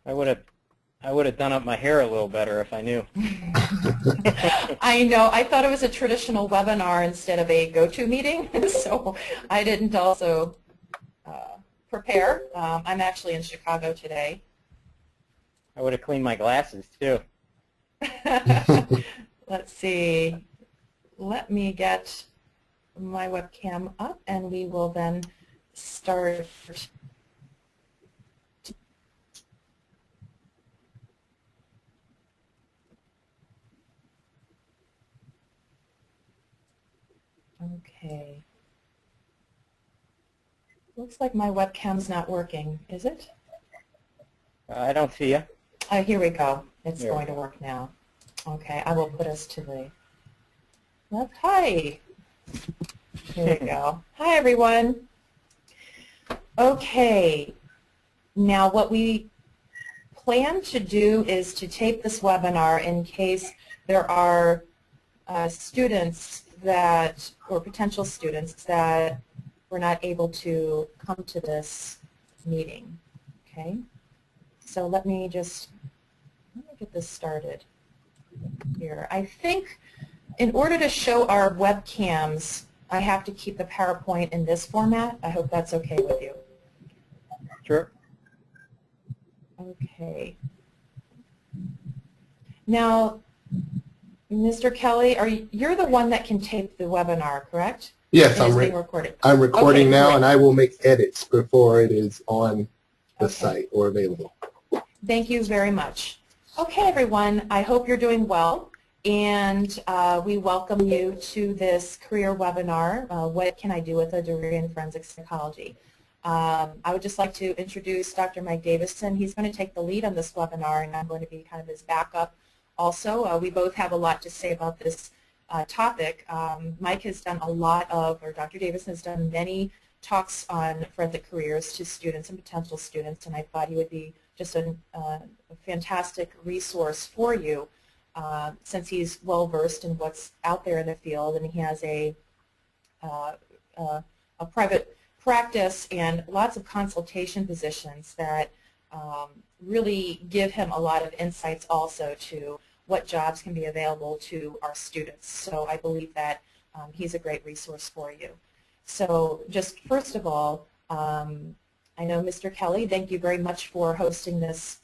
I would have done up my hair a little better if I knew. I know. I thought it was a traditional webinar instead of a go-to meeting, so I didn't also prepare. I'm actually in Chicago today. I would have cleaned my glasses too. Let's see. Let me get my webcam up, and we will then start. Okay. Looks like my webcam's not working, is it? I don't see you. Here we go. It's There we going to work now. Okay, I will put us to the left. Hi. Here we go. Hi, everyone. Okay. Now, what we plan to do is to tape this webinar in case there are students that, or potential students that were not able to come to this meeting. Okay. So let me get this started here. I think in order to show our webcams, I have to keep the PowerPoint in this format. I hope that's okay with you. Sure. Okay. Now, Mr. Kelly, you're the one that can tape the webinar, correct? Yes, I'm recording. I'm recording okay, now, great. and I will make edits before it is on the Okay. site or available. Thank you very much. Okay, everyone, I hope you're doing well, and we welcome you to this career webinar, What Can I Do with a Degree in Forensic Psychology? I would just like to introduce Dr. Mike Davison. He's going to take the lead on this webinar, and I'm going to be kind of his backup also. We both have a lot to say about this topic. Mike has done a lot of, or Dr. Davison has done many talks on forensic careers to students and potential students, and I thought he would be just a fantastic resource for you since he's well versed in what's out there in the field, and he has a private practice and lots of consultation positions that really give him a lot of insights also to what jobs can be available to our students. So I believe that he's a great resource for you. So just first of all, I know Mr. Kelly, thank you very much for hosting this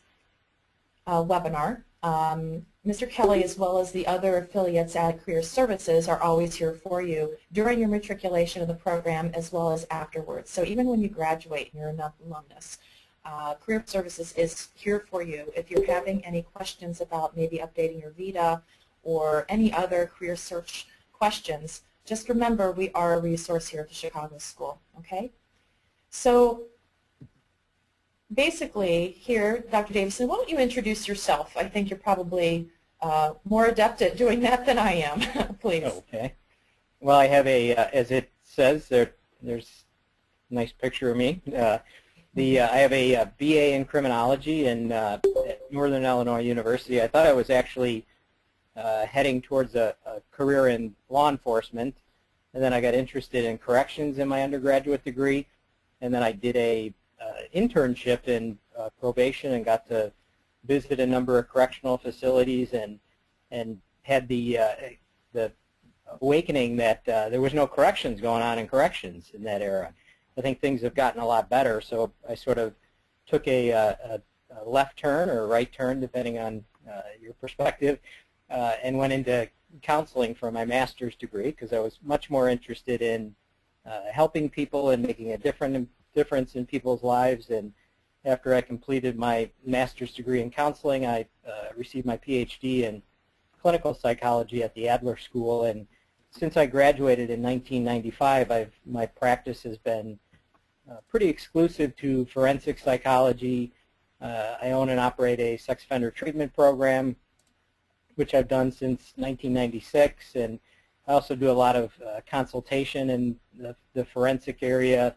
webinar. Mr. Kelly, as well as the other affiliates at Career Services, are always here for you during your matriculation of the program as well as afterwards. So even when you graduate and you're an alumnus, Career Services is here for you. If you're having any questions about maybe updating your VITA or any other career search questions, just remember we are a resource here at the Chicago School, okay? So basically here, Dr. Davison, why don't you introduce yourself? I think you're probably more adept at doing that than I am, please. Okay. Well, I have a, as it says, there's a nice picture of me. I have a BA in criminology at Northern Illinois University. I thought I was actually heading towards a career in law enforcement, and then I got interested in corrections in my undergraduate degree, and then I did a internship in probation and got to visit a number of correctional facilities and had the awakening that there was no corrections going on in corrections in that era. I think things have gotten a lot better, so I sort of took a left turn or a right turn, depending on your perspective, and went into counseling for my master's degree because I was much more interested in helping people and making a difference in people's lives. And after I completed my master's degree in counseling, I received my PhD in clinical psychology at the Adler School. And since I graduated in 1995, my practice has been pretty exclusive to forensic psychology. I own and operate a sex offender treatment program, which I've done since 1996, and I also do a lot of consultation in the forensic area,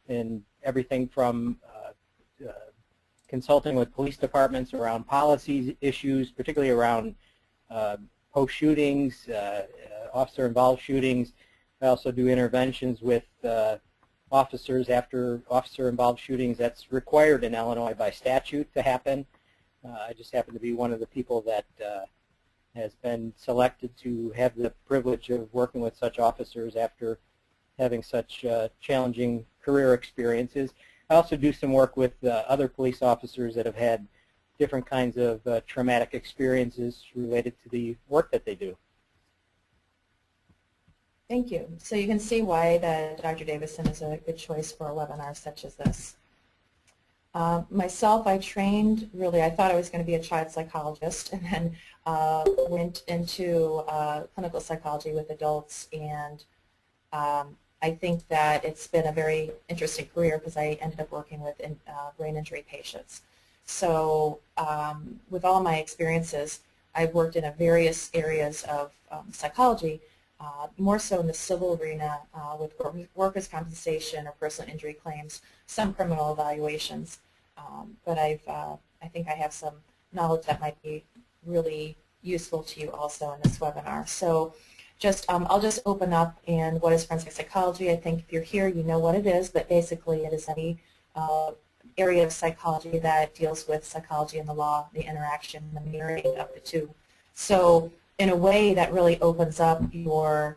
and everything from consulting with police departments around policy issues, particularly around post-shootings, officer-involved shootings. I also do interventions with officers after officer-involved shootings. That's required in Illinois by statute to happen. I just happen to be one of the people that has been selected to have the privilege of working with such officers after having such challenging career experiences. I also do some work with other police officers that have had different kinds of traumatic experiences related to the work that they do. Thank you. So you can see why that Dr. Davison is a good choice for a webinar such as this. Myself, I trained, really, I thought I was going to be a child psychologist, and then went into clinical psychology with adults, and I think that it's been a very interesting career because I ended up working with brain injury patients. So with all my experiences, I've worked in various areas of psychology, more so in the civil arena with workers' compensation or personal injury claims, some criminal evaluations. But I think I have some knowledge that might be really useful to you also in this webinar. So I'll just open up, and what is forensic psychology? I think if you're here, you know what it is, but basically it is any area of psychology that deals with psychology and the law, the interaction, the mirroring of the two. So in a way that really opens up your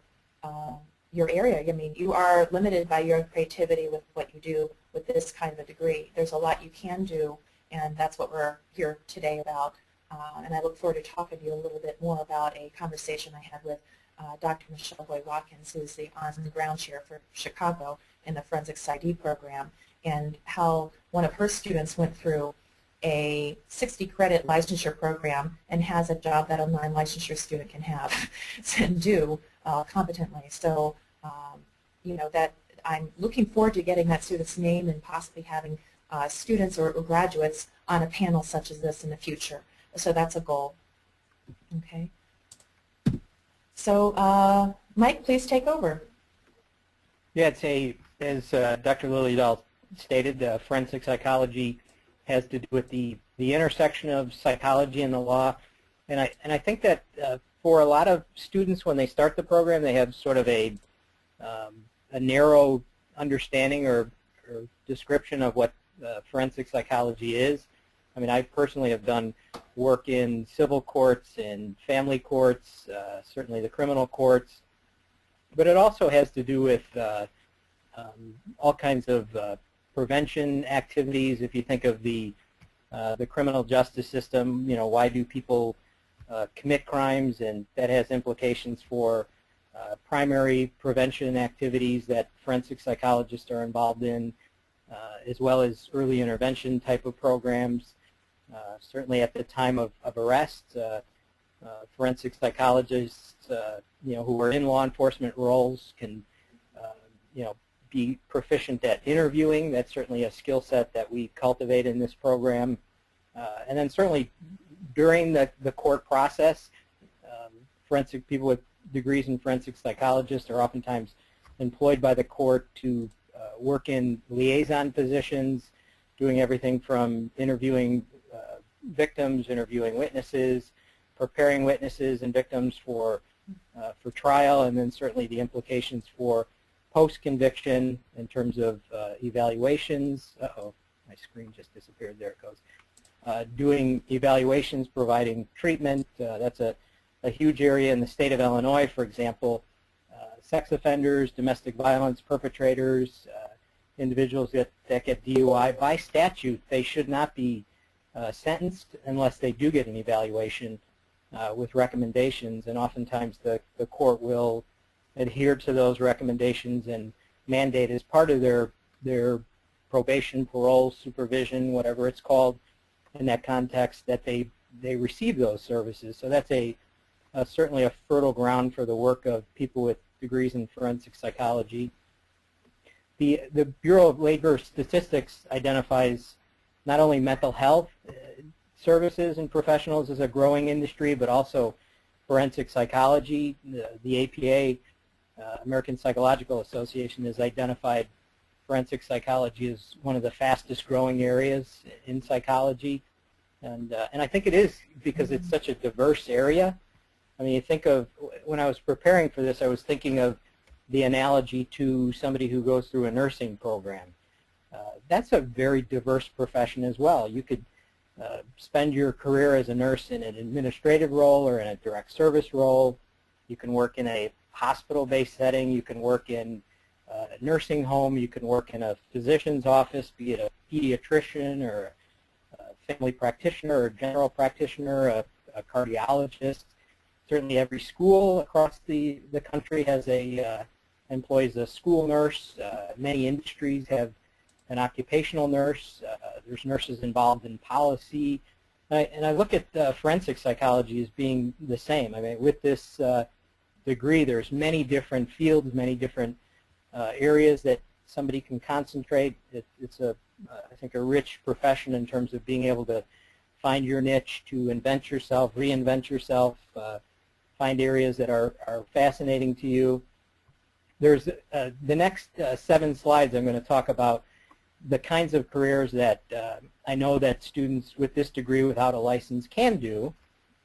area. I mean, you are limited by your creativity with what you do with this kind of a degree. There's a lot you can do, and that's what we're here today about. And I look forward to talking to you a little bit more about a conversation I had with Dr. Michelle Boyd-Watkins, who is the on-the-ground chair for Chicago in the Forensic PsyD program, and how one of her students went through a 60-credit licensure program and has a job that a non-licensure student can have and do competently. So, you know, that I'm looking forward to getting that student's name and possibly having students or graduates on a panel such as this in the future. So that's a goal. Okay. So, Mike, please take over. Yeah, as Dr. Liljedahl stated, forensic psychology has to do with the intersection of psychology and the law, and I think that for a lot of students when they start the program, they have sort of a narrow understanding or description of what forensic psychology is. I mean, I personally have done work in civil courts and family courts, certainly the criminal courts, but it also has to do with all kinds of prevention activities. If you think of the criminal justice system, you know, why do people commit crimes, and that has implications for primary prevention activities that forensic psychologists are involved in, as well as early intervention type of programs. Certainly at the time of arrest, forensic psychologists, you know, who are in law enforcement roles can, you know, be proficient at interviewing. That's certainly a skill set that we cultivate in this program. And then certainly during the court process, forensic people with degrees in forensic psychologists are oftentimes employed by the court to work in liaison positions, doing everything from interviewing victims, interviewing witnesses, preparing witnesses and victims for trial, and then certainly the implications for post-conviction in terms of evaluations. Uh-oh, my screen just disappeared. There it goes. Doing evaluations, providing treatment. That's a huge area in the state of Illinois, for example. Sex offenders, domestic violence perpetrators, individuals that get DUI. By statute, they should not be sentenced unless they do get an evaluation with recommendations, and oftentimes the court will adhere to those recommendations and mandate as part of their probation, parole, supervision, whatever it's called in that context, that they receive those services. So that's certainly a fertile ground for the work of people with degrees in forensic psychology. The Bureau of Labor Statistics identifies not only mental health services and professionals as a growing industry, but also forensic psychology. The APA, American Psychological Association, has identified forensic psychology as one of the fastest growing areas in psychology. And I think it is because it's such a diverse area. I mean, you think of, when I was preparing for this, I was thinking of the analogy to somebody who goes through a nursing program. That's a very diverse profession as well. You could spend your career as a nurse in an administrative role or in a direct service role. You can work in a hospital-based setting. You can work in a nursing home. You can work in a physician's office, be it a pediatrician or a family practitioner or general practitioner, a cardiologist. Certainly every school across the country has employs a school nurse. Many industries have an occupational nurse. There's nurses involved in policy. And I look at forensic psychology as being the same. I mean, with this degree, there's many different fields, many different areas that somebody can concentrate. It's I think, a rich profession in terms of being able to find your niche, to invent yourself, reinvent yourself, find areas that are fascinating to you. There's the next 7 slides I'm going to talk about the kinds of careers that I know that students with this degree without a license can do.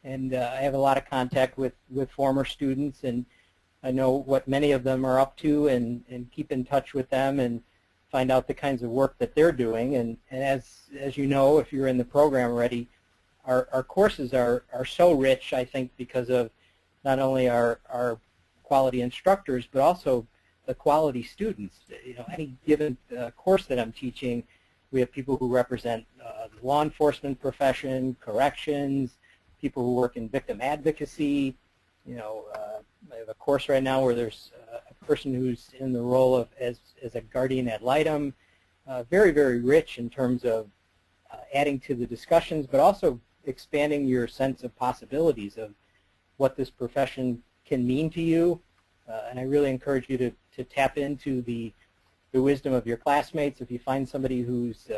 And I have a lot of contact with former students, and I know what many of them are up to, and keep in touch with them and find out the kinds of work that they're doing. And as you know, if you're in the program already, our courses are so rich, I think, because of not only our quality instructors, but also the quality students. You know, any given course that I'm teaching, we have people who represent the law enforcement profession, corrections, people who work in victim advocacy. You know, I have a course right now where there's a person who's in the role of as a guardian ad litem. Very, very rich in terms of adding to the discussions, but also expanding your sense of possibilities of what this profession can mean to you. And I really encourage you to tap into the wisdom of your classmates. If you find somebody who's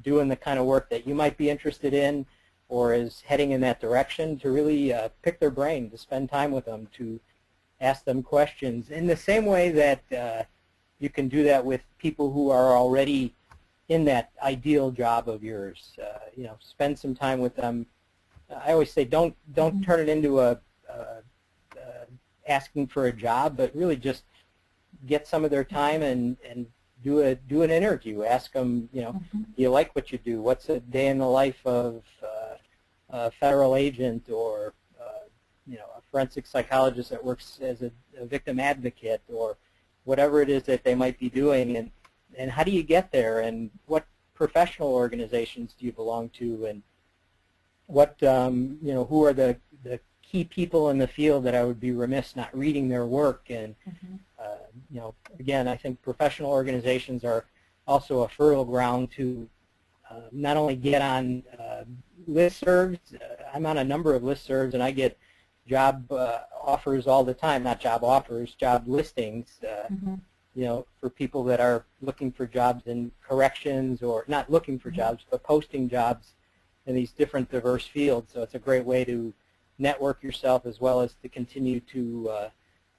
doing the kind of work that you might be interested in or is heading in that direction, to really pick their brain, to spend time with them, to ask them questions in the same way that you can do that with people who are already in that ideal job of yours. You know, spend some time with them. I always say don't turn it into a asking for a job, but really just get some of their time and do an interview. Ask them, you know, do you like what you do? What's a day in the life of a federal agent, or you know, a forensic psychologist that works as a victim advocate, or whatever it is that they might be doing, and how do you get there, and what professional organizations do you belong to, and what you know, who are the key people in the field that I would be remiss not reading their work. And you know, again, I think professional organizations are also a fertile ground to not only get on listservs. I'm on a number of listservs, and I get job offers all the time, not job offers, job listings, you know, for people that are looking for jobs in corrections, or not looking for jobs, but posting jobs in these different diverse fields. So it's a great way to network yourself as well as to continue to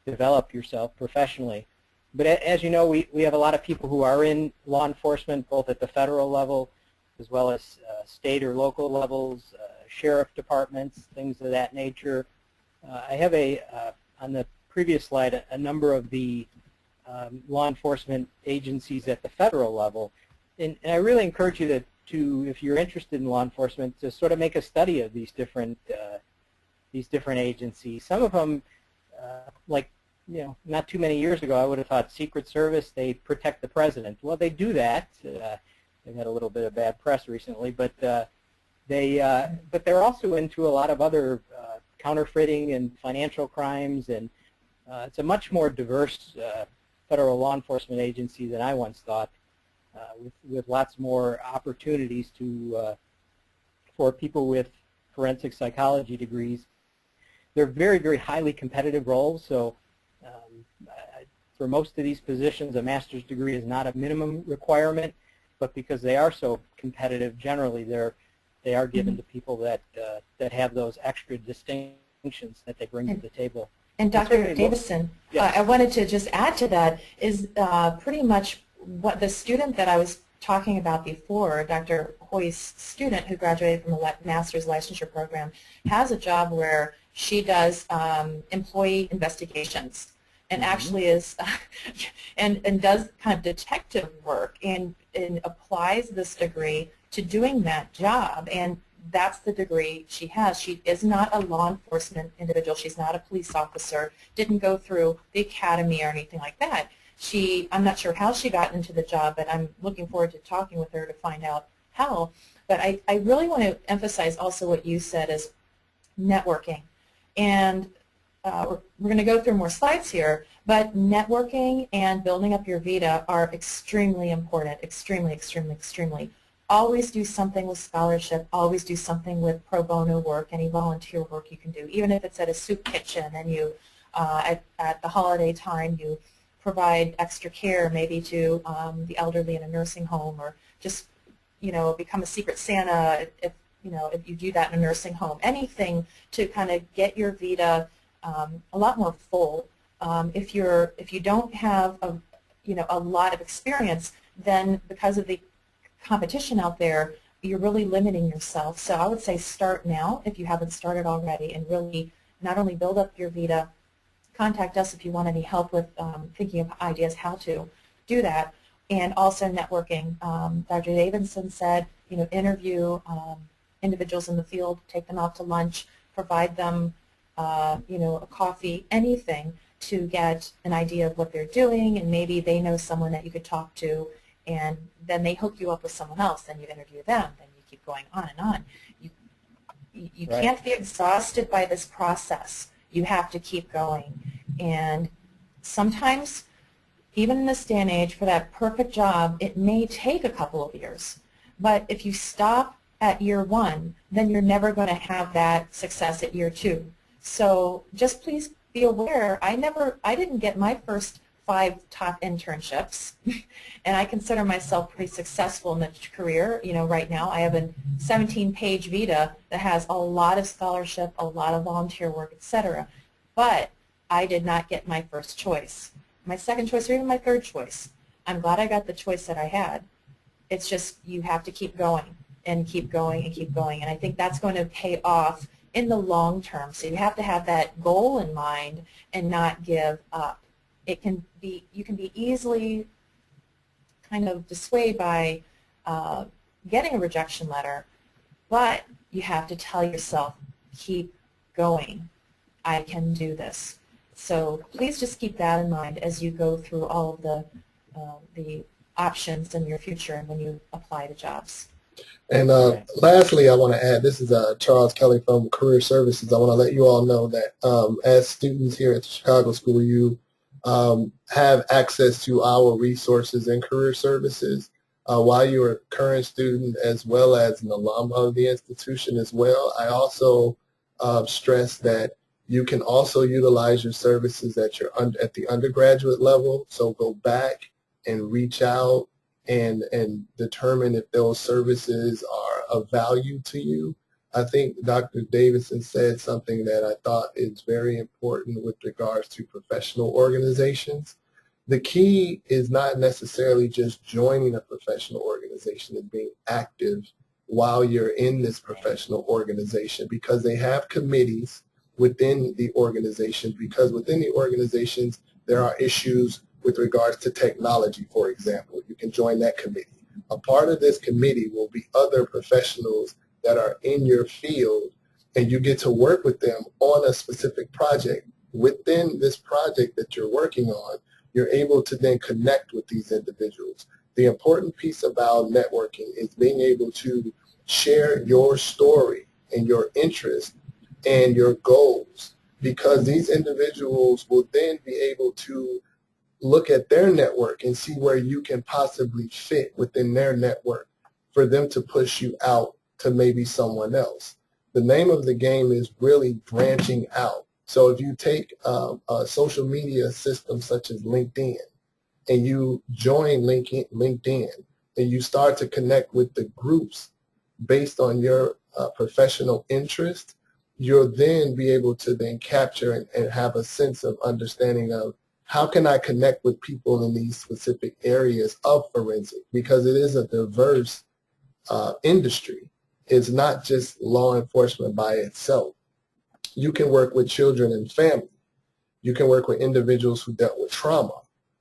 develop yourself professionally. But as you know, we have a lot of people who are in law enforcement, both at the federal level as well as state or local levels, sheriff departments, things of that nature. I have on the previous slide, a number of the law enforcement agencies at the federal level. And I really encourage you to, if you're interested in law enforcement, to sort of make a study of these different agencies. Some of them, like, you know, not too many years ago, I would have thought Secret Service, they protect the president. Well, they do that. They've had a little bit of bad press recently, but they're also into a lot of other counterfeiting and financial crimes, and it's a much more diverse federal law enforcement agency than I once thought, with lots more opportunities for people with forensic psychology degrees. They're very, very highly competitive roles, so for most of these positions, a master's degree is not a minimum requirement, but because they are so competitive, generally they are given to people that have those extra distinctions that they bring to the table. And Dr. Davison, yes. I wanted to just add to that is pretty much what the student that I was talking about before, Dr. Hoy's student who graduated from a master's licensure program, has a job where she does employee investigations, and actually is and does kind of detective work, and applies this degree to doing that job, and that's the degree she has. She is not a law enforcement individual. She's not a police officer, didn't go through the academy or anything like that. I'm not sure how she got into the job, but I'm looking forward to talking with her to find out how. But I really want to emphasize also what you said is networking. And we're going to go through more slides here, but networking and building up your vita are extremely important, extremely, extremely, extremely. Always do something with scholarship, always do something with pro bono work, any volunteer work you can do, even if it's at a soup kitchen and you, at the holiday time, you provide extra care maybe to the elderly in a nursing home, or just, become a secret Santa if you do that in a nursing home. Anything to kind of get your vita a lot more full. If you don't have a lot of experience, then because of the competition out there, you're really limiting yourself. So I would say start now if you haven't started already, and really not only build up your vita, contact us if you want any help with thinking of ideas how to do that, and also networking. Dr. Davidson said, interview individuals in the field, take them out to lunch, provide them a coffee, anything to get an idea of what they're doing, and maybe they know someone that you could talk to, and then they hook you up with someone else, then you interview them, then you keep going on and on. You Right. can't be exhausted by this process. You have to keep going. And sometimes, even in this day and age, for that perfect job, it may take a couple of years. But if you stop at year one, then you're never going to have that success at year two. So just please be aware, I didn't get my first 5 top internships, and I consider myself pretty successful in the career. Right now I have a 17-page vita that has a lot of scholarship, a lot of volunteer work, etc. But I did not get my first choice, my second choice, or even my third choice. I'm glad I got the choice that I had. It's just you have to keep going and keep going and keep going, and I think that's going to pay off in the long term. So you have to have that goal in mind and not give up. You can be easily kind of dissuaded by getting a rejection letter, but you have to tell yourself, keep going. I can do this. So please just keep that in mind as you go through all of the options in your future and when you apply to jobs. And lastly, I want to add, this is Charles Kelly from Career Services. I want to let you all know that as students here at the Chicago School, you have access to our resources and career services while you're a current student as well as an alum of the institution as well. I also stress that you can also utilize your services at the undergraduate level, so go back and reach out and determine if those services are of value to you. I think Dr. Davidson said something that I thought is very important with regards to professional organizations. The key is not necessarily just joining a professional organization and being active while you're in this professional organization, because they have committees within the organization, because within the organizations there are issues with regards to technology, for example. You can join that committee. A part of this committee will be other professionals that are in your field, and you get to work with them on a specific project. Within this project that you're working on, you're able to then connect with these individuals. The important piece about networking is being able to share your story and your interest and your goals, because these individuals will then be able to look at their network and see where you can possibly fit within their network for them to push you out to maybe someone else. The name of the game is really branching out. So if you take a social media system such as LinkedIn, and you join LinkedIn, and you start to connect with the groups based on your professional interest, you'll then be able to then capture and have a sense of understanding of how can I connect with people in these specific areas of forensic, because it is a diverse industry. It's not just law enforcement by itself. You can work with children and family. You can work with individuals who dealt with trauma.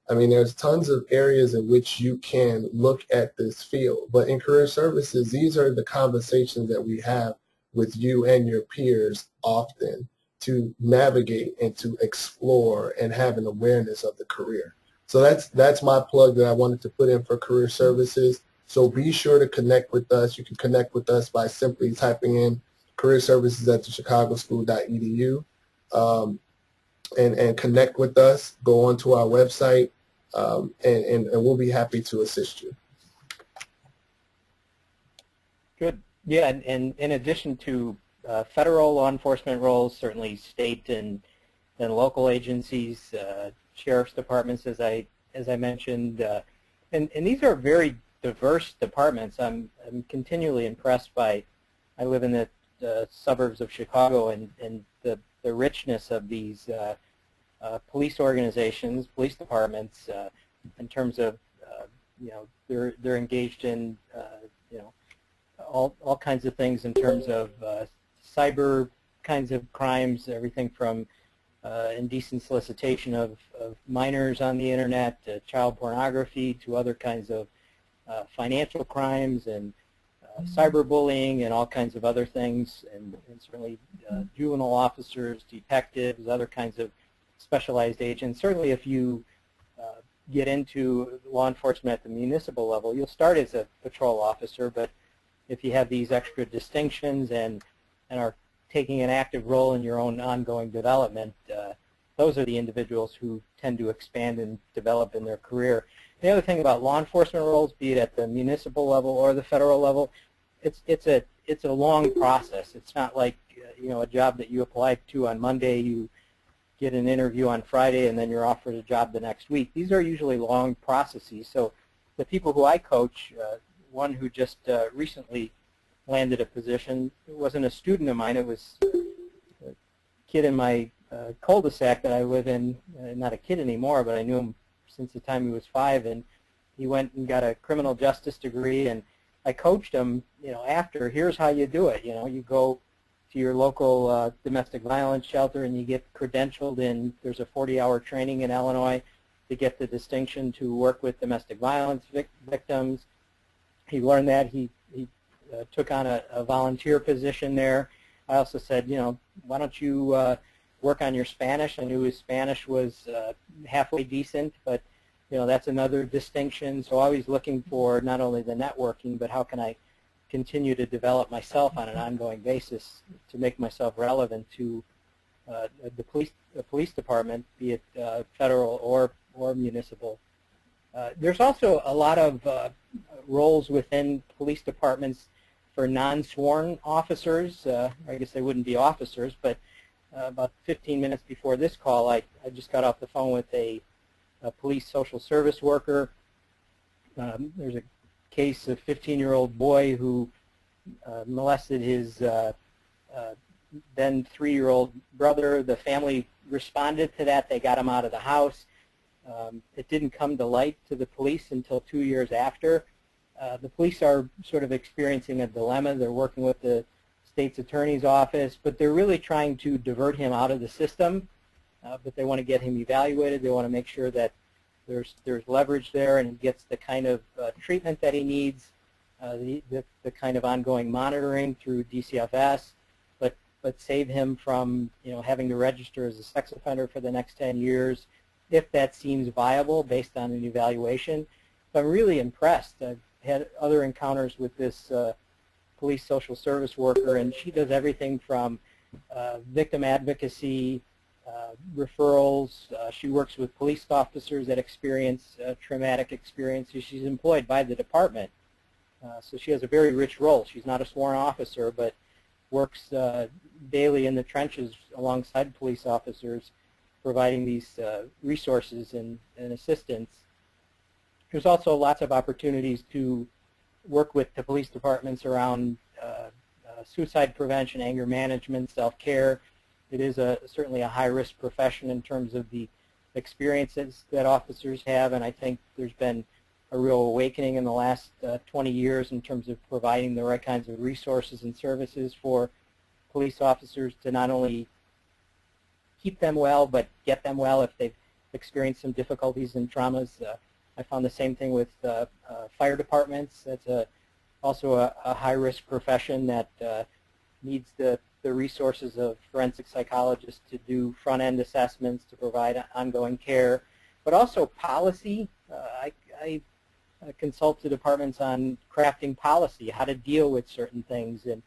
I mean, there's tons of areas in which you can look at this field, but in career services, these are the conversations that we have with you and your peers often to navigate and to explore and have an awareness of the career. So that's my plug that I wanted to put in for career services. So be sure to connect with us. You can connect with us by simply typing in career services at thechicagoschool.edu and connect with us. Go onto our website, and we'll be happy to assist you. Good. Yeah, and in addition to federal law enforcement roles, certainly state and local agencies, sheriff's departments, as I mentioned, and these are very diverse departments. I'm continually impressed by. I live in the suburbs of Chicago, and the richness of these police organizations, police departments, in terms of they're engaged in all kinds of things in terms of cyber kinds of crimes, everything from indecent solicitation of minors on the internet, to child pornography, to other kinds of financial crimes and cyberbullying and all kinds of other things, and certainly juvenile officers, detectives, other kinds of specialized agents. Certainly if you get into law enforcement at the municipal level, you'll start as a patrol officer, but if you have these extra distinctions and are taking an active role in your own ongoing development, those are the individuals who tend to expand and develop in their career. The other thing about law enforcement roles, be it at the municipal level or the federal level, it's a long process. It's not like a job that you apply to on Monday, you get an interview on Friday, and then you're offered a job the next week. These are usually long processes. So the people who I coach, one who just recently landed a position, it wasn't a student of mine, it was a kid in my cul-de-sac that I live in, not a kid anymore, but I knew him since the time he was 5, and he went and got a criminal justice degree, and I coached him, after, here's how you do it. You go to your local domestic violence shelter and you get credentialed in, there's a 40-hour training in Illinois to get the distinction to work with domestic violence victims. He learned that. He took on a volunteer position there. I also said, why don't you work on your Spanish? I knew his Spanish was halfway decent, but that's another distinction. So always looking for not only the networking, but how can I continue to develop myself on an ongoing basis to make myself relevant to the police department, be it federal or municipal. There's also a lot of roles within police departments for non-sworn officers. I guess they wouldn't be officers, but about 15 minutes before this call, I just got off the phone with a police social service worker. There's a case of a 15-year-old boy who molested his then 3-year-old brother. The family responded to that. They got him out of the house. It didn't come to light to the police until 2 years after. The police are sort of experiencing a dilemma. They're working with the state's attorney's office, but they're really trying to divert him out of the system. But they want to get him evaluated. They want to make sure that there's leverage there and he gets the kind of treatment that he needs, the kind of ongoing monitoring through DCFS, but save him from having to register as a sex offender for the next 10 years, if that seems viable based on an evaluation. So I'm really impressed. I've had other encounters with this police social service worker, and she does everything from victim advocacy, referrals. She works with police officers that experience traumatic experiences. She's employed by the department, so she has a very rich role. She's not a sworn officer, but works daily in the trenches alongside police officers, providing these resources and assistance. There's also lots of opportunities to work with the police departments around suicide prevention, anger management, self-care. It is certainly a high-risk profession in terms of the experiences that officers have, and I think there's been a real awakening in the last 20 years in terms of providing the right kinds of resources and services for police officers to not only keep them well, but get them well if they've experienced some difficulties and traumas. I found the same thing with fire departments. That's also a high-risk profession that needs the resources of forensic psychologists to do front-end assessments, to provide ongoing care, but also policy. I consult the departments on crafting policy, how to deal with certain things, and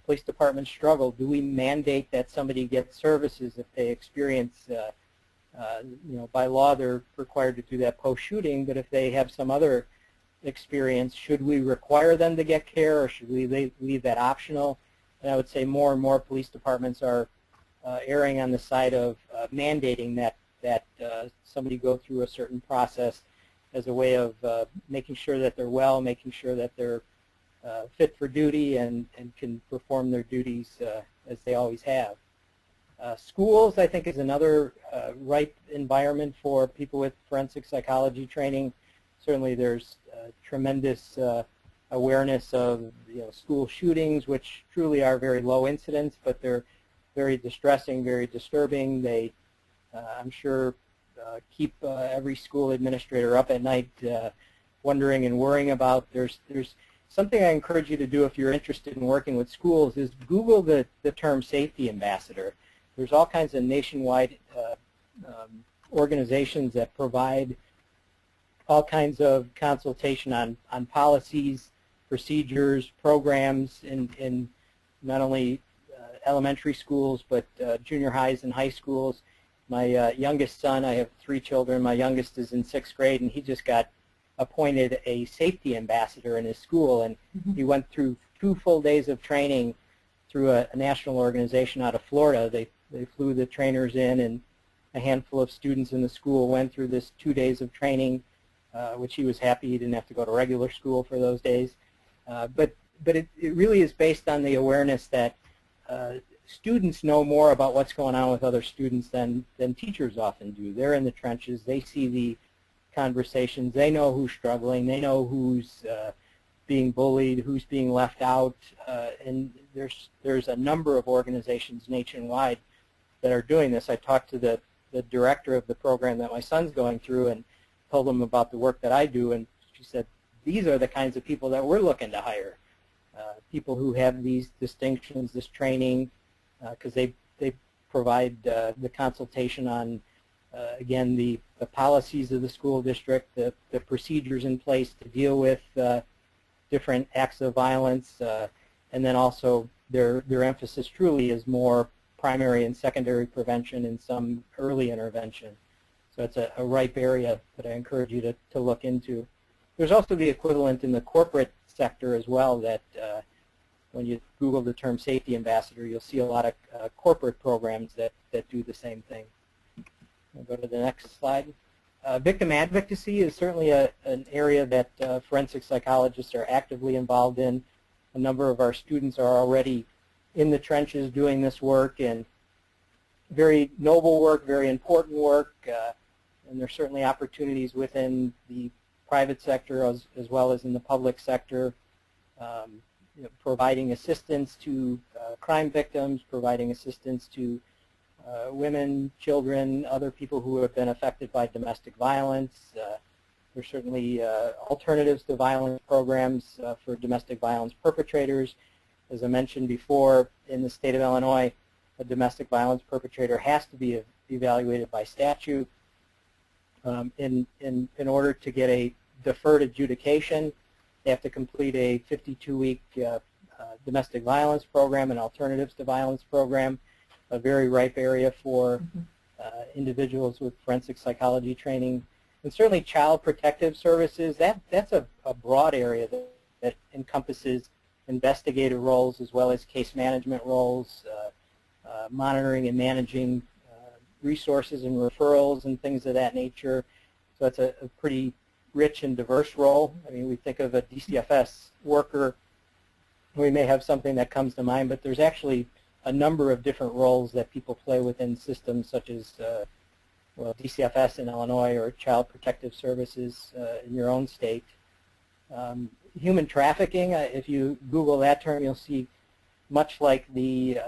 police departments struggle. Do we mandate that somebody gets services if they experience, by law they're required to do that post-shooting, but if they have some other experience, should we require them to get care, or should we leave that optional? And I would say more and more police departments are erring on the side of mandating that somebody go through a certain process as a way of making sure that they're well, making sure that they're fit for duty and can perform their duties as they always have. Schools, I think, is another ripe environment for people with forensic psychology training. Certainly there's tremendous awareness of school shootings, which truly are very low incidence, but they're very distressing, very disturbing. They, I'm sure, keep every school administrator up at night wondering and worrying about. There's something I encourage you to do if you're interested in working with schools is Google the term safety ambassador. There's all kinds of nationwide organizations that provide all kinds of consultation on policies, procedures, programs in not only elementary schools but junior highs and high schools. My youngest son, I have 3 children, my youngest is in 6th grade, and he just got appointed a safety ambassador in his school, and he went through 2 full days of training through a national organization out of Florida. They flew the trainers in, and a handful of students in the school went through this 2 days of training, which he was happy he didn't have to go to regular school for those days. But it really is based on the awareness that students know more about what's going on with other students than teachers often do. They're in the trenches. They see the conversations. They know who's struggling. They know who's being bullied, who's being left out. And there's a number of organizations nationwide that are doing this. I talked to the director of the program that my son's going through and told him about the work that I do, and she said, these are the kinds of people that we're looking to hire. People who have these distinctions, this training, because they provide the consultation on, again, the policies of the school district, the procedures in place to deal with different acts of violence, and then also their emphasis truly is more primary and secondary prevention and some early intervention. So it's a ripe area that I encourage you to look into. There's also the equivalent in the corporate sector as well that when you Google the term safety ambassador, you'll see a lot of corporate programs that do the same thing. I'll go to the next slide. Victim advocacy is certainly an area that forensic psychologists are actively involved in. A number of our students are already in the trenches doing this work, and very noble work, very important work, and there's certainly opportunities within the private sector as well as in the public sector, providing assistance to crime victims, providing assistance to women, children, other people who have been affected by domestic violence. There's certainly alternatives to violence programs for domestic violence perpetrators. As I mentioned before, in the state of Illinois, a domestic violence perpetrator has to be evaluated by statute. In order to get a deferred adjudication, they have to complete a 52-week domestic violence program, an alternatives to violence program, a very ripe area for individuals with forensic psychology training. And certainly child protective services, that's a broad area that encompasses investigative roles as well as case management roles, monitoring and managing resources and referrals and things of that nature. So it's a pretty rich and diverse role. I mean, we think of a DCFS worker, we may have something that comes to mind, but there's actually a number of different roles that people play within systems such as DCFS in Illinois or Child Protective Services in your own state. Human trafficking, if you Google that term, you'll see much like the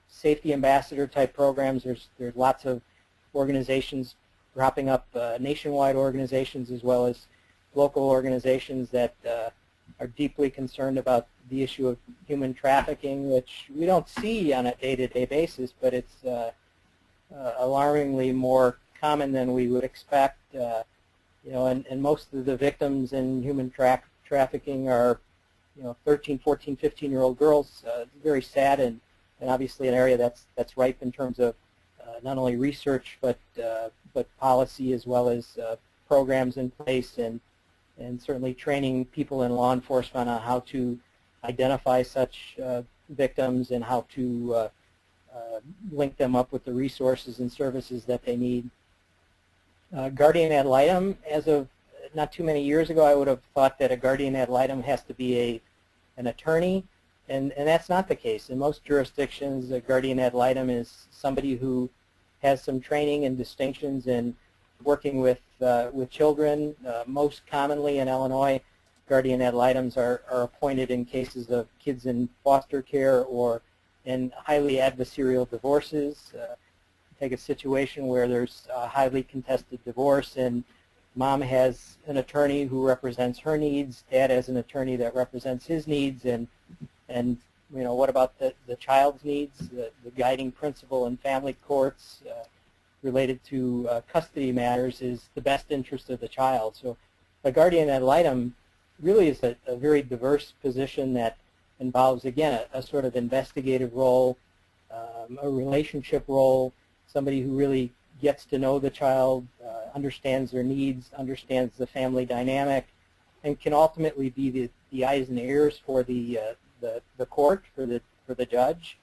safety ambassador type programs, there's lots of organizations cropping up nationwide organizations as well as local organizations that are deeply concerned about the issue of human trafficking, which we don't see on a day-to-day basis, but it's alarmingly more common than we would expect. You know, and most of the victims in human trafficking are, you know, 13, 14, 15-year-old girls. Very sad, and obviously an area that's ripe in terms of not only research but policy, as well as programs in place, and certainly training people in law enforcement on how to identify such victims and how to link them up with the resources and services that they need. Guardian ad litem, as of not too many years ago, I would have thought that a guardian ad litem has to be an attorney, and that's not the case. In most jurisdictions, a guardian ad litem is somebody who has some training and distinctions in working with children. Most commonly in Illinois, guardian ad litems are appointed in cases of kids in foster care or in highly adversarial divorces. Take a situation where there's a highly contested divorce and mom has an attorney who represents her needs, dad has an attorney that represents his needs, and you know, what about the child's needs? The guiding principle in family courts related to custody matters is the best interest of the child. So a guardian ad litem really is a very diverse position that involves, again, a sort of investigative role, a relationship role, somebody who really gets to know the child, understands their needs, understands the family dynamic, and can ultimately be the eyes and ears for the court, for the judge.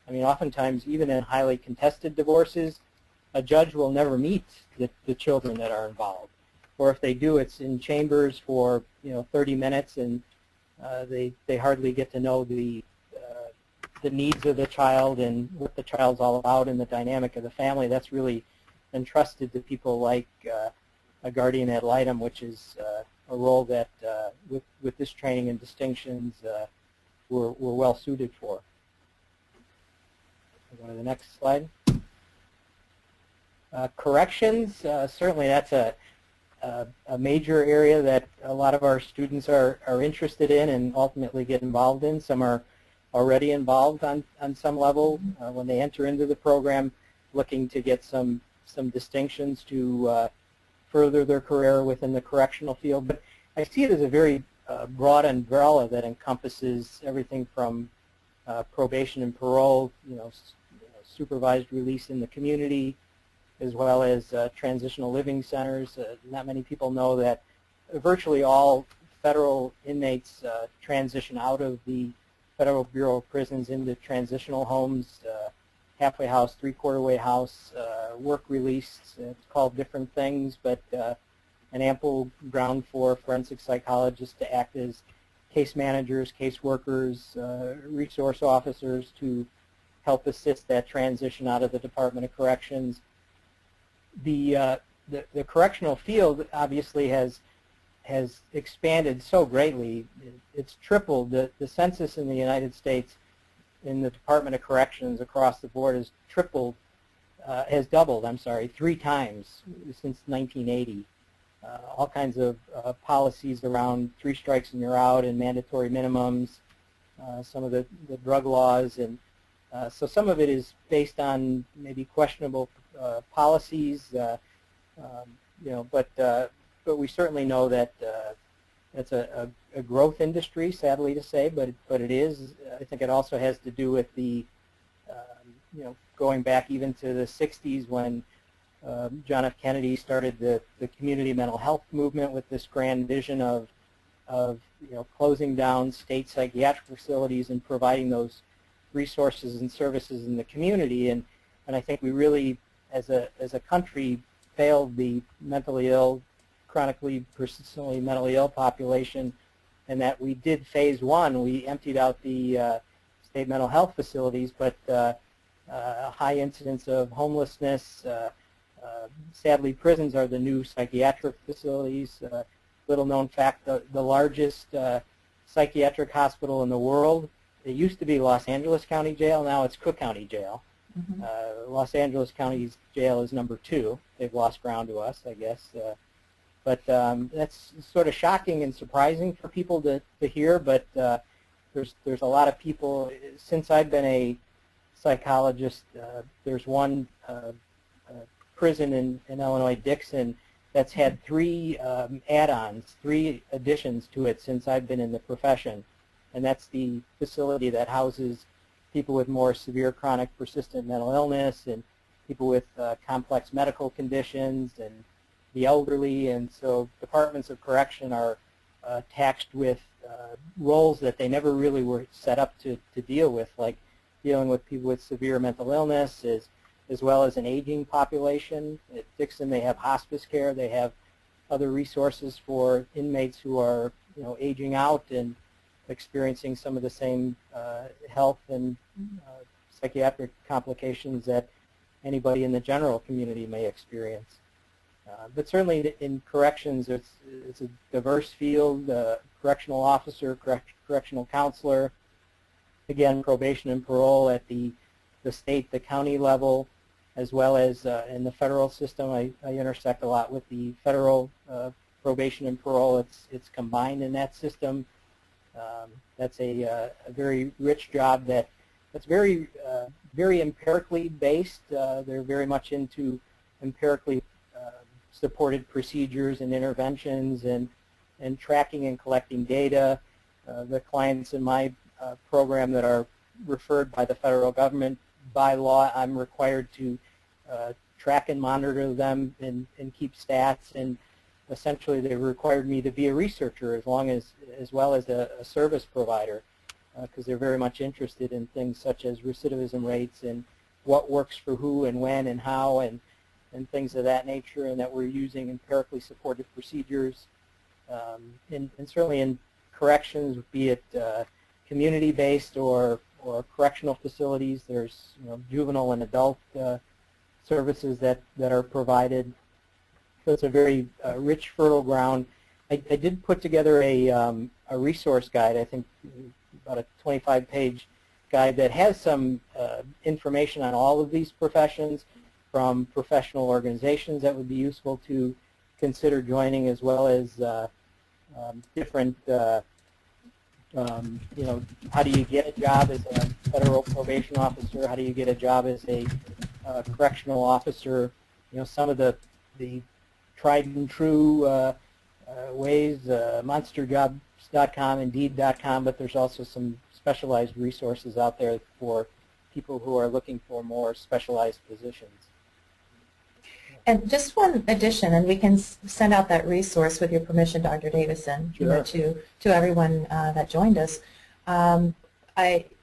I mean, oftentimes, even in highly contested divorces, a judge will never meet the children that are involved, or if they do, it's in chambers for 30 minutes, and they hardly get to know the needs of the child and what the child's all about and the dynamic of the family. That's really entrusted to people like a guardian ad litem, which is a role that, with this training and distinctions, we're well suited for. I'll go to the next slide. Corrections, certainly that's a major area that a lot of our students are interested in and ultimately get involved in. Some are already involved on some level when they enter into the program, looking to get some distinctions to further their career within the correctional field. But I see it as a very broad umbrella that encompasses everything from probation and parole, supervised release in the community, as well as transitional living centers. Not many people know that virtually all federal inmates transition out of the Federal Bureau of Prisons into transitional homes, halfway house, three-quarter-way house, work release. It's called different things, but an ample ground for forensic psychologists to act as case managers, case workers, resource officers to help assist that transition out of the Department of Corrections. The correctional field obviously has expanded so greatly. It's tripled. The census in the United States in the Department of Corrections across the board has doubled, 3 times since 1980. All kinds of policies around 3 strikes and you're out and mandatory minimums, some of the drug laws, and so some of it is based on maybe questionable policies, but we certainly know that it's a growth industry, sadly to say, but it is. I think it also has to do with the, going back even to the 60s when John F. Kennedy started the community mental health movement with this grand vision of closing down state psychiatric facilities and providing those resources and services in the community. And I think we really, as a country, failed the mentally ill, chronically, persistently mentally ill population, and that we did phase 1. We emptied out the state mental health facilities, but high incidence of homelessness. Sadly, prisons are the new psychiatric facilities. Little known fact, the largest psychiatric hospital in the world, it used to be Los Angeles County Jail, now it's Cook County Jail. Los Angeles County's jail is number 2. They've lost ground to us, I guess. But that's sort of shocking and surprising for people to hear, but there's a lot of people. Since I've been a psychologist, there's one prison in Illinois, Dixon, that's had 3 add-ons, 3 additions to it since I've been in the profession, and that's the facility that houses people with more severe chronic persistent mental illness and people with complex medical conditions and the elderly, and so departments of correction are taxed with roles that they never really were set up to deal with, like dealing with people with severe mental illness as well as an aging population. At Dixon, they have hospice care. They have other resources for inmates who are, aging out and experiencing some of the same health and psychiatric complications that anybody in the general community may experience. But certainly in corrections, it's a diverse field, correctional officer, correctional counselor, again, probation and parole at the state, the county level, as well as in the federal system. I intersect a lot with the federal probation and parole. It's combined in that system. That's a very rich job that's very empirically based. They're very much into empirically supported procedures and interventions and tracking and collecting data. The clients in my program that are referred by the federal government, by law, I'm required to track and monitor them and keep stats, and essentially they required me to be a researcher as well as a service provider, because they're very much interested in things such as recidivism rates and what works for who and when and how and things of that nature, and that we're using empirically supported procedures. And certainly in corrections, be it community-based or correctional facilities, there's juvenile and adult services that are provided. So it's a very rich, fertile ground. I did put together a resource guide, I think about a 25-page guide that has some information on all of these professions, from professional organizations that would be useful to consider joining, as well as different, how do you get a job as a federal probation officer? How do you get a job as a correctional officer? Some of the tried and true ways, monsterjobs.com, Indeed.com, but there's also some specialized resources out there for people who are looking for more specialized positions. And just one addition, and we can send out that resource with your permission, Dr. Davison, sure, to everyone that joined us.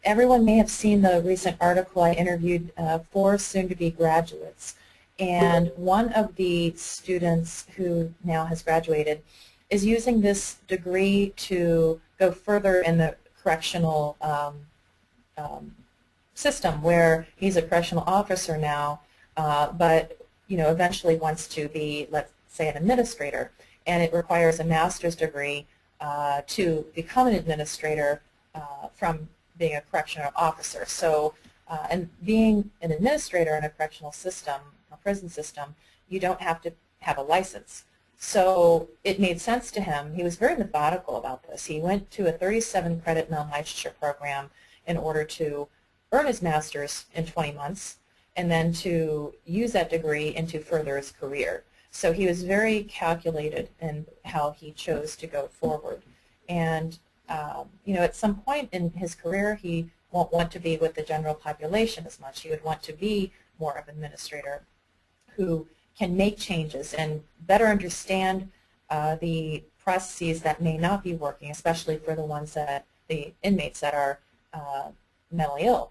Everyone may have seen the recent article. I interviewed 4 soon-to-be graduates, and one of the students who now has graduated is using this degree to go further in the correctional system, where he's a correctional officer now, but eventually wants to be, let's say, an administrator, and it requires a master's degree to become an administrator from being a correctional officer. So, and being an administrator in a correctional system, a prison system, you don't have to have a license. So it made sense to him. He was very methodical about this. He went to a 37-credit non-licensure program in order to earn his master's in 20 months, and then to use that degree and to further his career. So he was very calculated in how he chose to go forward. And at some point in his career, he won't want to be with the general population as much. He would want to be more of an administrator who can make changes and better understand the processes that may not be working, especially for the inmates that are mentally ill.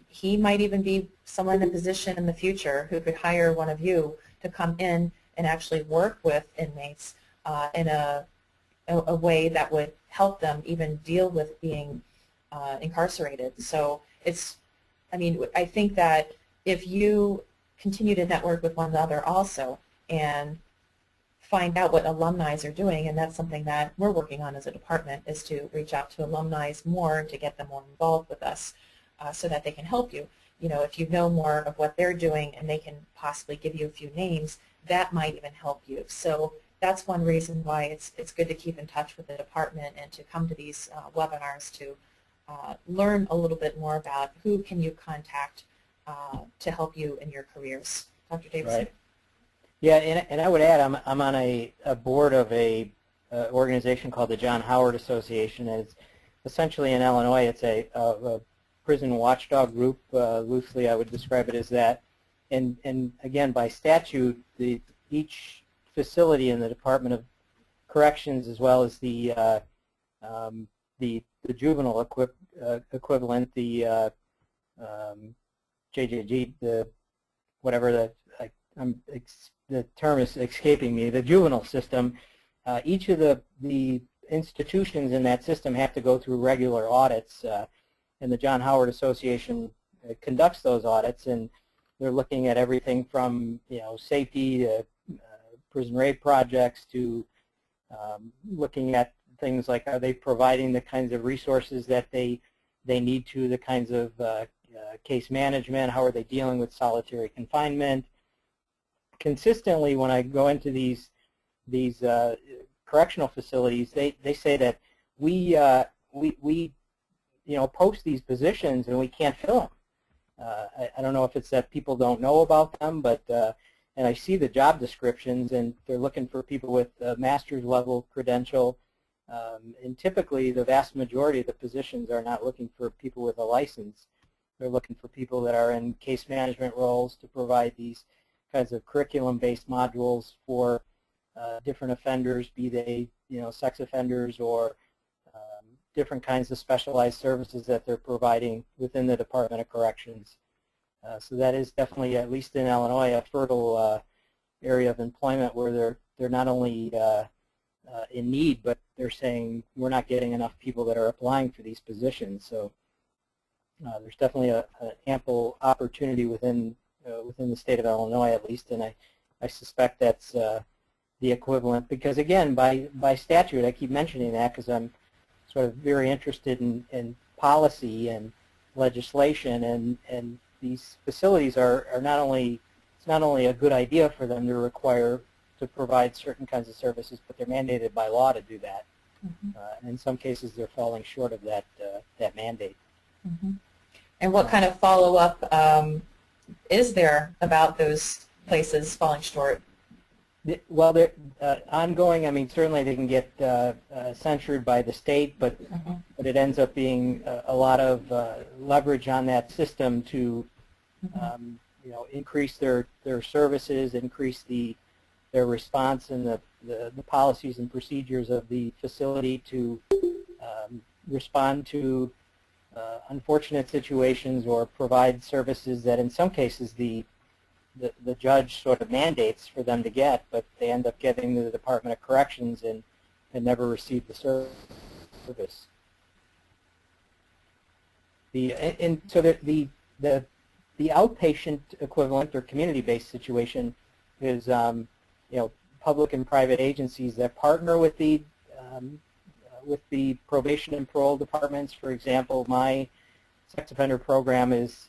He might even be someone in a position in the future who could hire one of you to come in and actually work with inmates in a way that would help them even deal with being incarcerated. So I think that if you continue to network with one another also and find out what alumni are doing, and that's something that we're working on as a department, is to reach out to alumni more to get them more involved with us. so that they can help you. You know, if you know more of what they're doing and they can possibly give you a few names, that might even help you. So that's one reason why it's good to keep in touch with the department and to come to these webinars to learn a little bit more about who can you contact to help you in your careers. Dr. Davidson? Right. Yeah, and I would add, I'm on a board of a organization called the John Howard Association. And it's essentially in Illinois, it's a prison watchdog group. Loosely, I would describe it as that. And again, by statute, each facility in the Department of Corrections, as well as the juvenile equivalent, the JJG, the term is escaping me, the juvenile system, each of the institutions in that system have to go through regular audits, and the John Howard Association conducts those audits, and they're looking at everything from, you know, safety to prison rape projects to looking at things like, are they providing the kinds of resources that they need to, the kinds of case management, how are they dealing with solitary confinement. Consistently, when I go into these correctional facilities, they say that we post these positions and we can't fill them. I don't know if it's that people don't know about them, but and I see the job descriptions and they're looking for people with a master's level credential, and typically the vast majority of the positions are not looking for people with a license. They're looking for people that are in case management roles to provide these kinds of curriculum-based modules for different offenders, be they, you know, sex offenders or different kinds of specialized services that they're providing within the Department of Corrections. So that is definitely, at least in Illinois, a fertile area of employment where they're not only in need, but they're saying we're not getting enough people that are applying for these positions. So there's definitely an ample opportunity within the state of Illinois, at least, and I suspect that's the equivalent, because again, by statute, I keep mentioning that because I'm sort of very interested in policy and legislation, and these facilities are not only, it's not only a good idea for them to provide certain kinds of services, but they're mandated by law to do that. Mm-hmm. And in some cases, they're falling short of that mandate. Mm-hmm. And what kind of follow-up is there about those places falling short? Well, they're ongoing. I mean, certainly they can get censured by the state, but it ends up being a lot of leverage on that system to, you know, increase their services, increase their response, and the policies and procedures of the facility to respond to unfortunate situations or provide services that in some cases the judge sort of mandates for them to get, but they end up getting to the Department of Corrections and never receive the service. So the outpatient equivalent or community-based situation is you know, public and private agencies that partner with the probation and parole departments. For example, my sex offender program is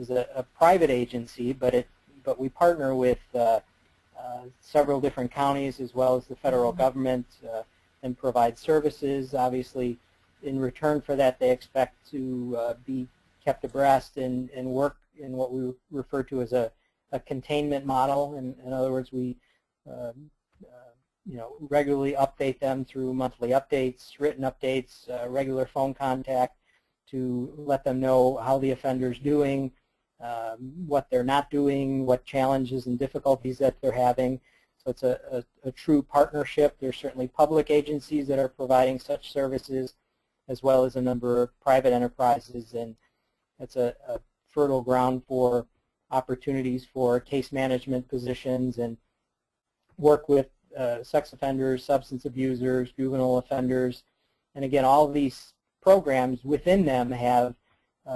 a private agency, but we partner with several different counties as well as the federal government and provide services. Obviously, in return for that, they expect to be kept abreast and work in what we refer to as a containment model. In other words, we you know, regularly update them through monthly updates, written updates, regular phone contact to let them know how the offender's doing, what they're not doing, what challenges and difficulties that they're having. So it's a true partnership. There's certainly public agencies that are providing such services, as well as a number of private enterprises, and it's a fertile ground for opportunities for case management positions and work with sex offenders, substance abusers, juvenile offenders. And again, all of these programs within them have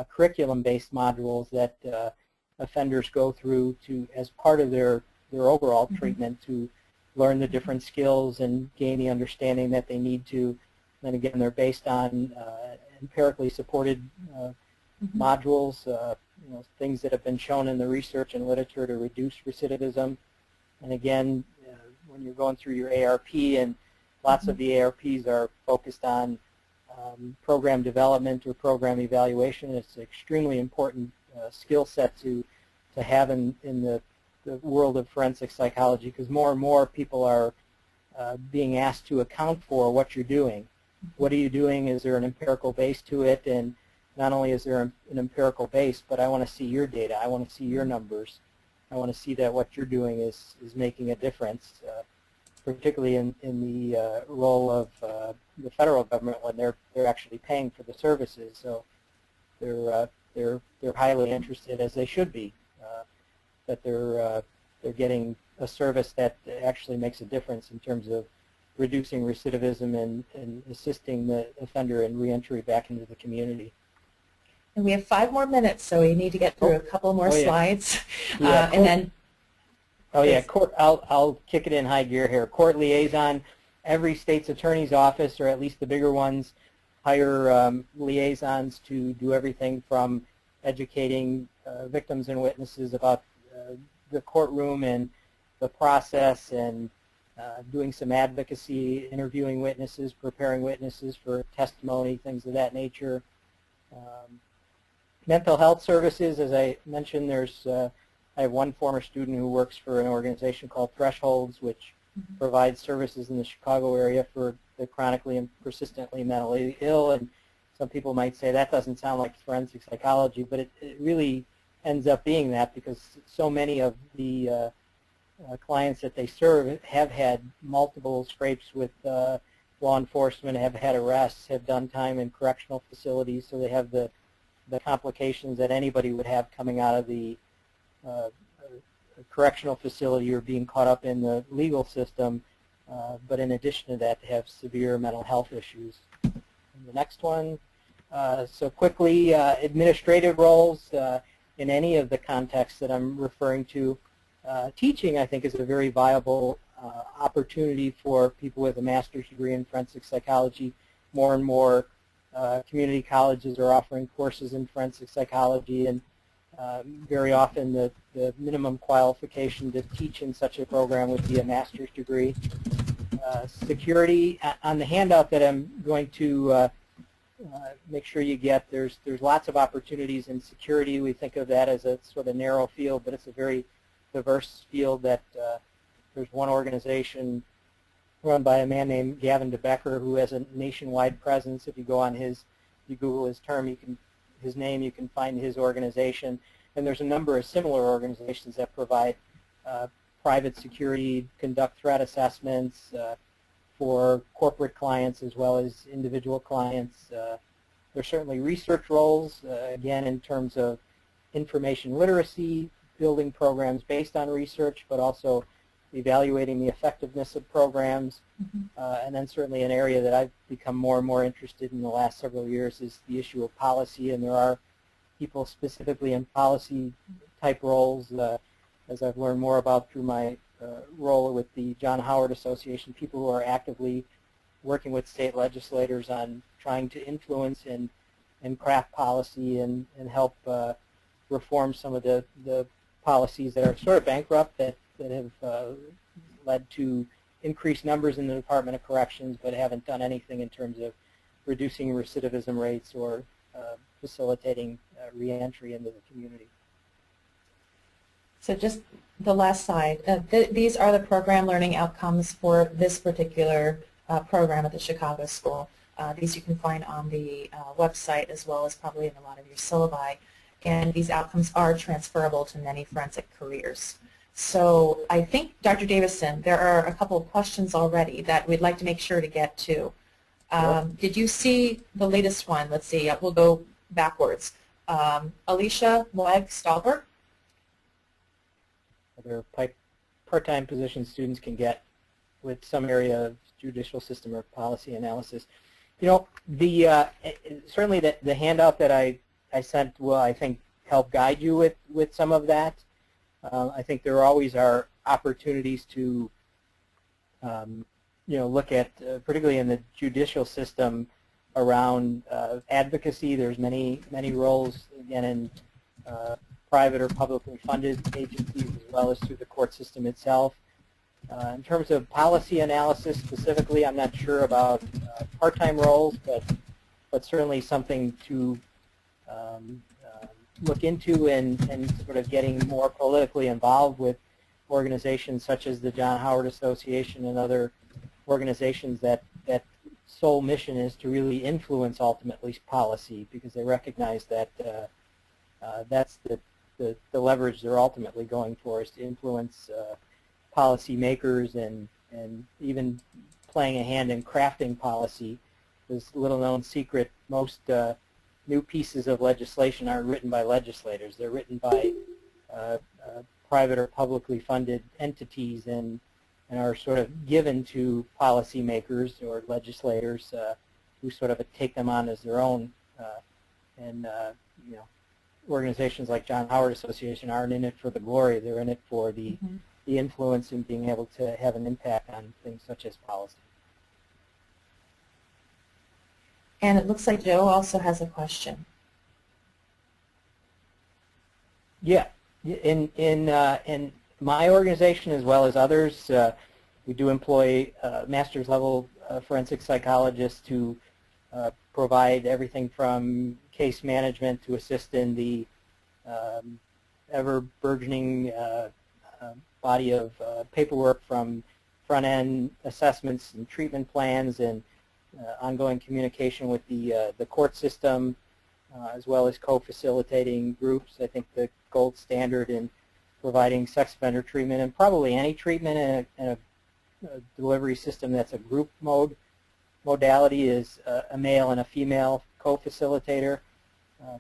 curriculum-based modules that offenders go through to, as part of their overall treatment, to learn the different skills and gain the understanding that they need to. And again, they're based on empirically supported modules, things that have been shown in the research and literature to reduce recidivism. And again, when you're going through your ARP, and lots of the ARPs are focused on program development or program evaluation, it's an extremely important skill set to have in the world of forensic psychology, because more and more people are being asked to account for what you're doing. What are you doing? Is there an empirical base to it? And not only is there an empirical base, but I want to see your data. I want to see your numbers. I want to see that what you're doing is making a difference, particularly in the role of the federal government when they're actually paying for the services. So they're highly interested, as they should be, that they're getting a service that actually makes a difference in terms of reducing recidivism and assisting the offender in reentry back into the community. And we have 5 more minutes, so we need to get through a couple more slides. Yeah, and then. Oh yeah, I'll kick it in high gear here. Court liaison. Every state's attorney's office, or at least the bigger ones, hire liaisons to do everything from educating victims and witnesses about the courtroom and the process, and doing some advocacy, interviewing witnesses, preparing witnesses for testimony, things of that nature. Mental health services, as I mentioned, I have one former student who works for an organization called Thresholds, which provides services in the Chicago area for the chronically and persistently mentally ill. And some people might say that doesn't sound like forensic psychology, but it really ends up being that, because so many of the clients that they serve have had multiple scrapes with law enforcement, have had arrests, have done time in correctional facilities, so they have the complications that anybody would have coming out of the correctional facility or being caught up in the legal system, but in addition to that, they have severe mental health issues. And the next one, so quickly, administrative roles in any of the contexts that I'm referring to. Teaching, I think, is a very viable opportunity for people with a master's degree in forensic psychology. More and more community colleges are offering courses in forensic psychology, and very often the minimum qualification to teach in such a program would be a master's degree. Security, on the handout that I'm going to make sure you get, there's lots of opportunities in security. We think of that as a sort of narrow field, but it's a very diverse field. That there's one organization run by a man named Gavin DeBecker who has a nationwide presence. If you go on you Google his name, you can find his organization. And there's a number of similar organizations that provide private security, conduct threat assessments for corporate clients as well as individual clients. There's certainly research roles, again, in terms of information literacy, building programs based on research, but also evaluating the effectiveness of programs. And then certainly an area that I've become more and more interested in the last several years is the issue of policy, and there are people specifically in policy type roles, as I've learned more about through my role with the John Howard Association, people who are actively working with state legislators on trying to influence and craft policy and help reform some of the policies that are sort of bankrupt, that have led to increased numbers in the Department of Corrections, but haven't done anything in terms of reducing recidivism rates or facilitating reentry into the community. So just the last slide. These are the program learning outcomes for this particular program at the Chicago School. These you can find on the website, as well as probably in a lot of your syllabi. And these outcomes are transferable to many forensic careers. So I think, Dr. Davison, there are a couple of questions already that we'd like to make sure to get to. Did you see the latest one? Let's see. We'll go backwards. Alicia Moeg-Stolper. Other part-time positions students can get with some area of judicial system or policy analysis. You know, certainly the handout that I sent will, I think, help guide you with some of that. I think there always are opportunities to, look at, particularly in the judicial system, around advocacy. There's many roles again in private or publicly funded agencies as well as through the court system itself. In terms of policy analysis specifically, I'm not sure about part-time roles, but certainly something to look into and sort of getting more politically involved with organizations such as the John Howard Association and other organizations that sole mission is to really influence ultimately policy, because they recognize that that's the leverage they're ultimately going for, is to influence policy makers and even playing a hand in crafting policy. This little known secret, most new pieces of legislation aren't written by legislators. They're written by private or publicly funded entities and are sort of given to policymakers or legislators who sort of take them on as their own. You know, organizations like John Howard Association aren't in it for the glory. They're in it for the influence and being able to have an impact on things such as policy. And it looks like Joe also has a question. Yeah, in my organization as well as others, we do employ master's level forensic psychologists to provide everything from case management to assist in the ever burgeoning body of paperwork, from front-end assessments and treatment plans and ongoing communication with the court system, as well as co-facilitating groups. I think the gold standard in providing sex offender treatment, and probably any treatment in a delivery system that's a group modality, is a male and a female co-facilitator,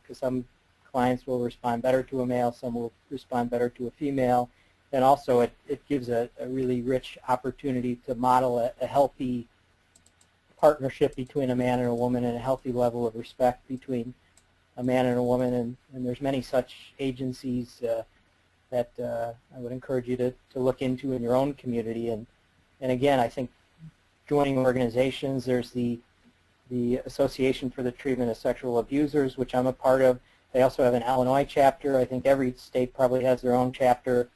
because some clients will respond better to a male, some will respond better to a female. And also it gives a really rich opportunity to model a healthy partnership between a man and a woman, and a healthy level of respect between a man and a woman. And there's many such agencies that I would encourage you to look into in your own community. And again, I think joining organizations, there's the Association for the Treatment of Sexual Abusers, which I'm a part of. They also have an Illinois chapter. I think every state probably has their own chapter.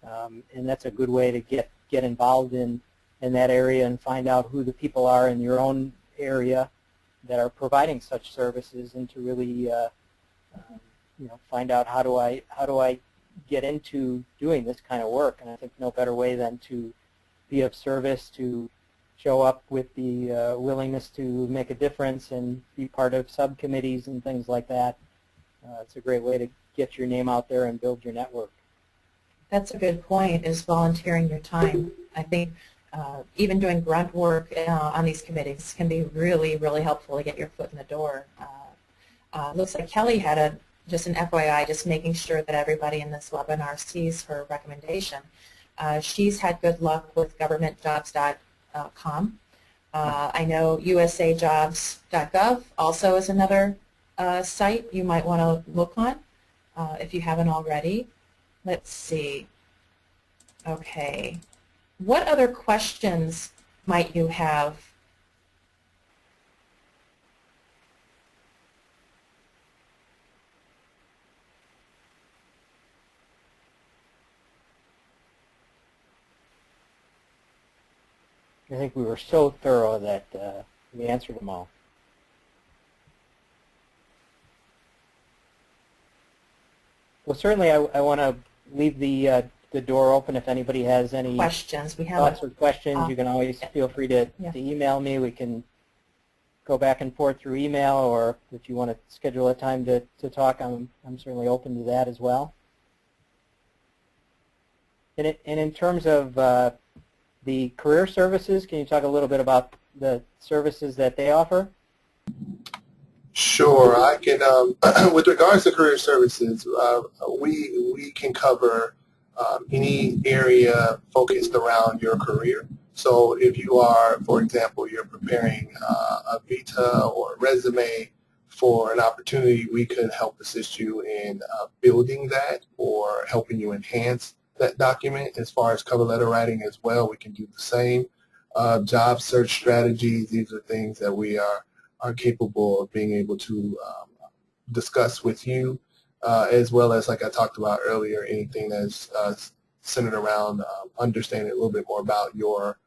And that's a good way to get involved in that area and find out who the people are in your own area that are providing such services, and to really you know, find out how do I get into doing this kind of work. And I think no better way than to be of service, to show up with the willingness to make a difference and be part of subcommittees and things like that. It's a great way to get your name out there and build your network. That's a good point, is volunteering your time. I think even doing grunt work on these committees can be really, really helpful to get your foot in the door. Looks like Kelly had just an FYI, just making sure that everybody in this webinar sees her recommendation. She's had good luck with governmentjobs.com. I know usajobs.gov also is another site you might want to look on if you haven't already. Let's see. Okay. What other questions might you have? I think we were so thorough that we answered them all. Well, certainly I want to leave the door open if anybody has any Questions. We have thoughts or questions. You can always feel free to email me. We can go back and forth through email, or if you want to schedule a time to talk, I'm certainly open to that as well. And in terms of the career services, can you talk a little bit about the services that they offer? Sure, I can. With regards to career services, we can cover any area focused around your career. So if you are, for example, you're preparing a vita or a resume for an opportunity, we could help assist you in building that or helping you enhance that document. As far as cover letter writing as well, we can do the same. Job search strategies, these are things that we are capable of being able to discuss with you. as well as, like I talked about earlier, anything that's centered around understanding a little bit more about your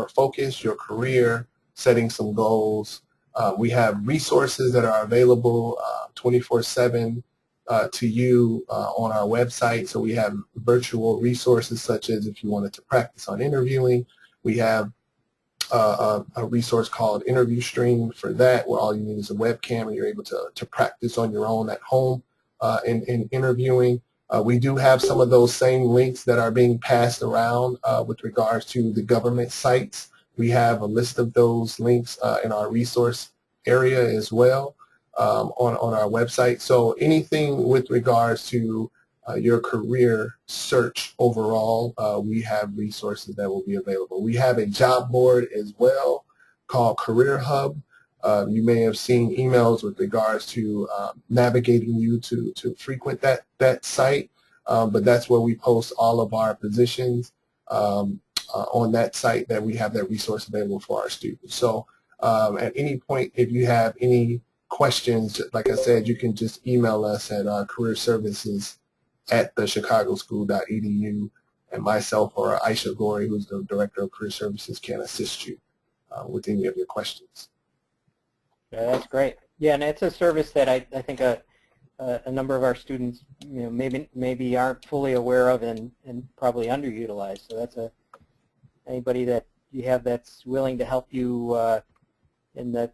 focus, your career, setting some goals. We have resources that are available 24/7 to you on our website. So we have virtual resources such as if you wanted to practice on interviewing. We have a resource called Interview Stream for that, where all you need is a webcam and you're able to practice on your own at home in interviewing. We do have some of those same links that are being passed around with regards to the government sites. We have a list of those links in our resource area as well on our website. So anything with regards to your career search overall, we have resources that will be available. We have a job board as well called Career Hub. You may have seen emails with regards to navigating you to frequent that site, but that's where we post all of our positions on that site, that we have that resource available for our students. So at any point, if you have any questions, like I said, you can just email us at careerservices@thechicagoschool.edu, and myself or Aisha Gori, who's the Director of Career Services, can assist you with any of your questions. Yeah, that's great. Yeah, and it's a service that I think a number of our students, maybe aren't fully aware of and probably underutilized. So that's anybody that you have that's willing to help you in the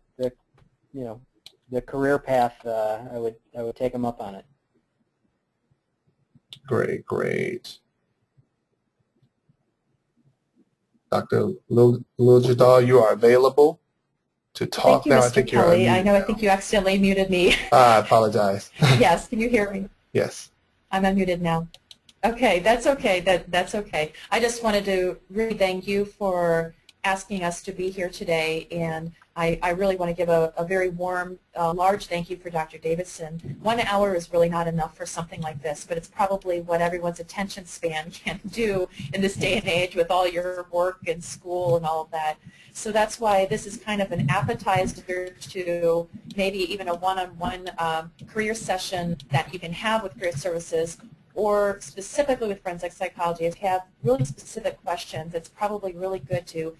career path. I would take them up on it. Great, great. Dr. Liljadal, you are available to talk Thank you, now. Mr. I think Kelly. you're I know I think you accidentally muted me. I apologize. Yes, can you hear me? Yes. I'm unmuted now. Okay, that's okay. That's okay. I just wanted to really thank you for asking us to be here today, and I really want to give a very warm, large thank you for Dr. Davidson. 1 hour is really not enough for something like this, but it's probably what everyone's attention span can do in this day and age with all your work and school and all of that. So that's why this is kind of an appetizer to maybe even a one-on-one career session that you can have with Career Services, or specifically with forensic psychology. If you have really specific questions, it's probably really good to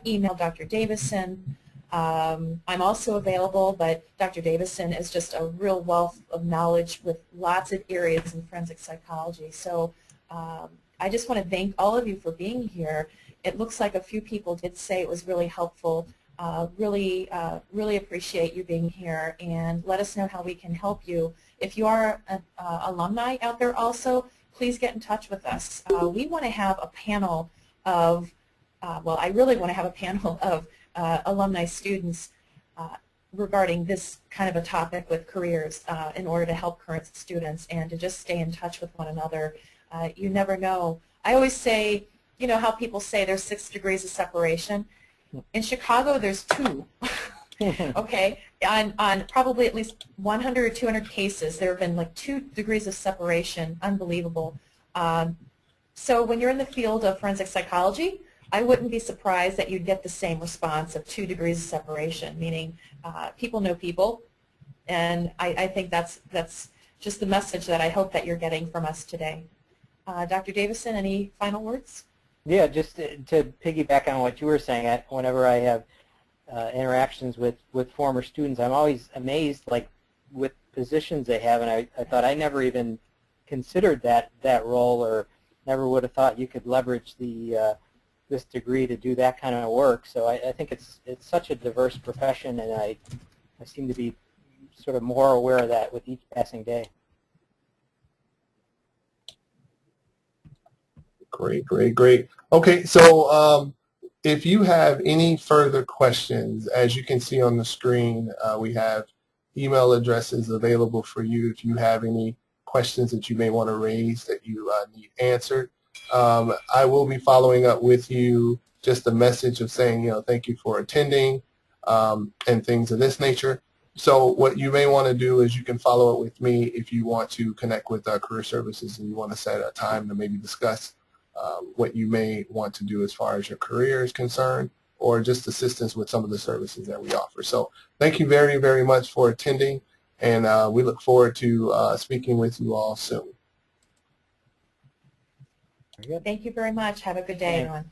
email Dr. Davison. I'm also available, but Dr. Davison is just a real wealth of knowledge with lots of areas in forensic psychology. So I just want to thank all of you for being here. It looks like a few people did say it was really helpful. Really appreciate you being here, and let us know how we can help you. If you are an alumni out there also, please get in touch with us. We want to have a panel of, well, I really want to have a panel of alumni students regarding this kind of a topic with careers in order to help current students and to just stay in touch with one another. You never know. I always say, you know how people say there's 6 degrees of separation? In Chicago, there's 2. Okay, on probably at least 100 or 200 cases, there have been like 2 degrees of separation. Unbelievable. So when you're in the field of forensic psychology, I wouldn't be surprised that you'd get the same response of 2 degrees of separation, meaning people know people, and I think that's just the message that I hope that you're getting from us today. Dr. Davison, any final words? Yeah, just to piggyback on what you were saying, whenever I have interactions with former students, I'm always amazed, like, with positions they have, and I thought I never even considered that role, or never would have thought you could leverage this degree to do that kind of work. So I think it's such a diverse profession, and I seem to be sort of more aware of that with each passing day. Great, great, great. Okay, so if you have any further questions, as you can see on the screen, we have email addresses available for you if you have any questions that you may want to raise that you need answered. I will be following up with you just a message of saying, thank you for attending and things of this nature. So what you may want to do is you can follow up with me if you want to connect with Career Services and you want to set a time to maybe discuss what you may want to do as far as your career is concerned, or just assistance with some of the services that we offer. So thank you very, very much for attending, and we look forward to speaking with you all soon. Very good. Thank you very much. Have a good day, Thanks. everyone.